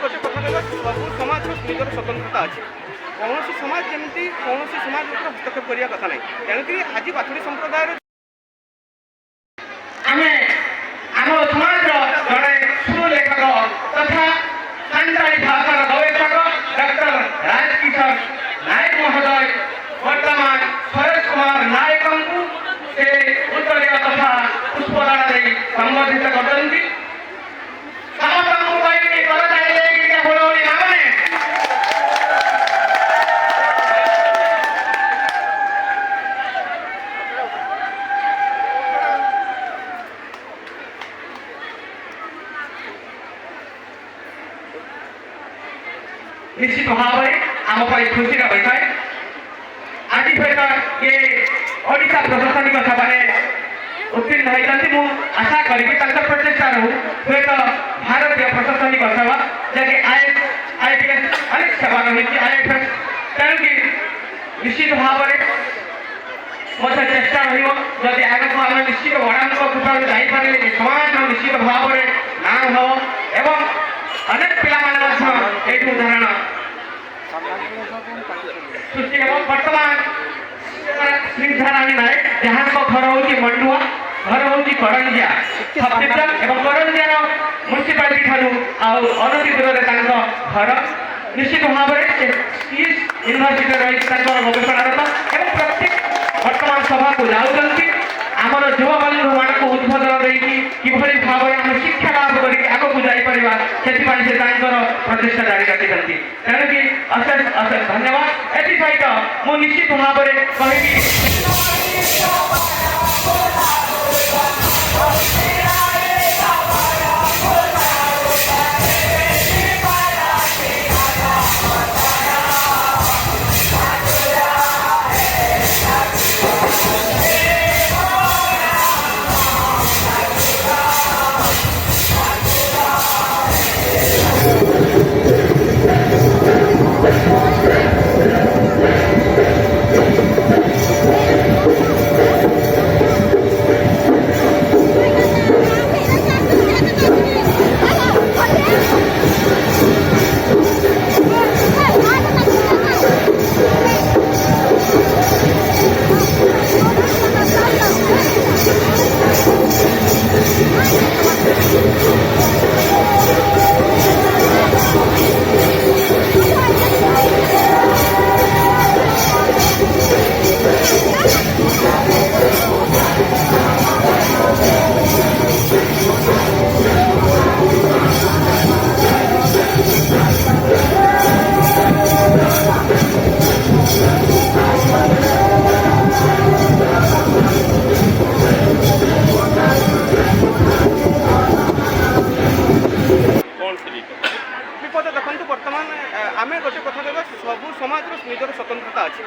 गोटे कथा कहवा सब समाज निजर स्वतंत्रता अच्छे कौन समाज जमी कौन समाज हस्तक्षेप करने कथा ना तेणुक आज बाथुड़ी संप्रदाय संबोधित करते निश्चित भाव में आम खुशी होता है आज सहित ये ओडिशा प्रशासनिक सभा उत्तीर्ण होती आशा करी प्रचेषार हूँ भारतीय प्रशासनिक सभा जैसे IAS अनेक सेवा रही IFS तेणुक निश्चित भाव में चेष्टा रही आग को आम निश्चित बड़ा कृपा जापर समाज निश्चित भाव में नाम हम एवं अनेक पिला उदाहरण सृष्टि बर्तमान श्रीधाराणी नायक जहाँ घर हूँ मंडुआ घर हूँ करंजिया एवं करंजियार म्यूनिशिपालिटी ठारू अनति दूर घर निश्चित भाव में यूनिवर्सिटी रही गवेषणारत एवं प्रत्येक बर्तमान सभा को जाऊँगी आमर युव बंधु मानक उद्बोधन देकी किभली भाव में आम शिक्षा लाभ करके आगक जापर से प्रचेषा जारी रखी तेणुक अशेष अशेष धन्यवाद एथि सहित मु निश्चित भाव में कहि विपद देखो बर्तमान आम गोटे कथा कहवा सब समाज निजर स्वतंत्रता अच्छे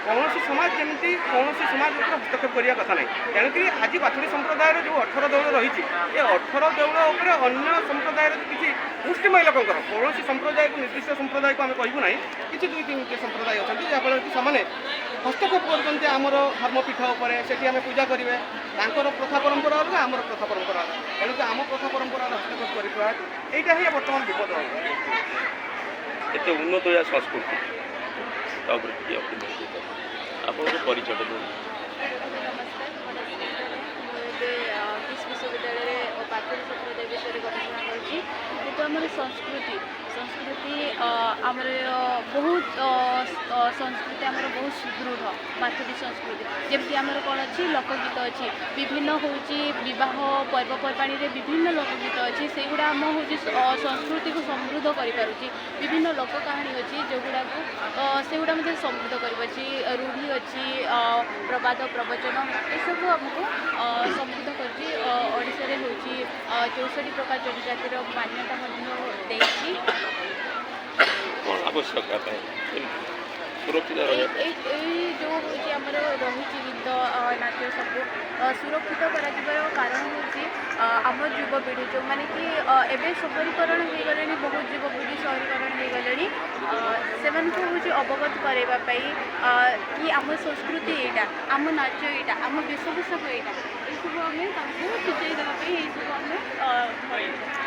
कौन समाज जमी कौन समाज हस्तक्षेप करने कथा ना तेणुक आज बाथुड़ी संप्रदाय जो 18 देउल रही 18 देउल अन्य संप्रदाय किसी मुष्टिमय लोक कौन संप्रदाय को निर्दिष्ट संप्रदाय को आम कहूँ ना कि दुई तीन संप्रदाय अच्छा जहाँफल कि से हस्तक्षेप करमर धर्मपीठ से आम पूजा करेंगे प्रथा परंपरा अलग आमर प्रथा परंपरा अलग तेणुक आम प्रथा परंपरा हस्तक्षेप कर यहाँ ही बर्तमान विपद एत उन्नत या संस्कृति आप परिचय विश्वविद्यालय बाथुड़ी संप्रदाय विषय गवेषणा कर संस्कृति संस्कृति आमर बहुत संस्कृति आमर बहुत सुदृढ़ बाथुड़ी संस्कृति जमी आमर कौन अच्छी लोकगीत अच्छी विभिन्न हूँ बह पर्वपर्वाणी विभिन्न लोकगीत अच्छी से गुड़ा आम हूँ संस्कृति को समृद्ध कर विभिन्न लोक कहानी अच्छी जो गुड़ा से गुड़ा मतलब समृद्ध कर रूढ़ी अच्छी प्रवाद प्रवचन यू आमको समृद्ध कर ओडिशा हूँ 64 प्रकार जनजातिर मान्यता देती आवश्यकता सुरक्षित जो हूँ आमर रही गीत नाट्य सब सुरक्षित कर कारण हूँ आम युवपीढ़ी जो मैंने कि एवं सबरीकरण हो गले बहुत युवपीढ़ी सहरीकरण हो गले से हूँ अवगत करवाई कि आम संस्कृति यहाँ आम नाच यहाँ आम वेशभूषा यहाँ ये सब आम सूचई देवाई ये सब आम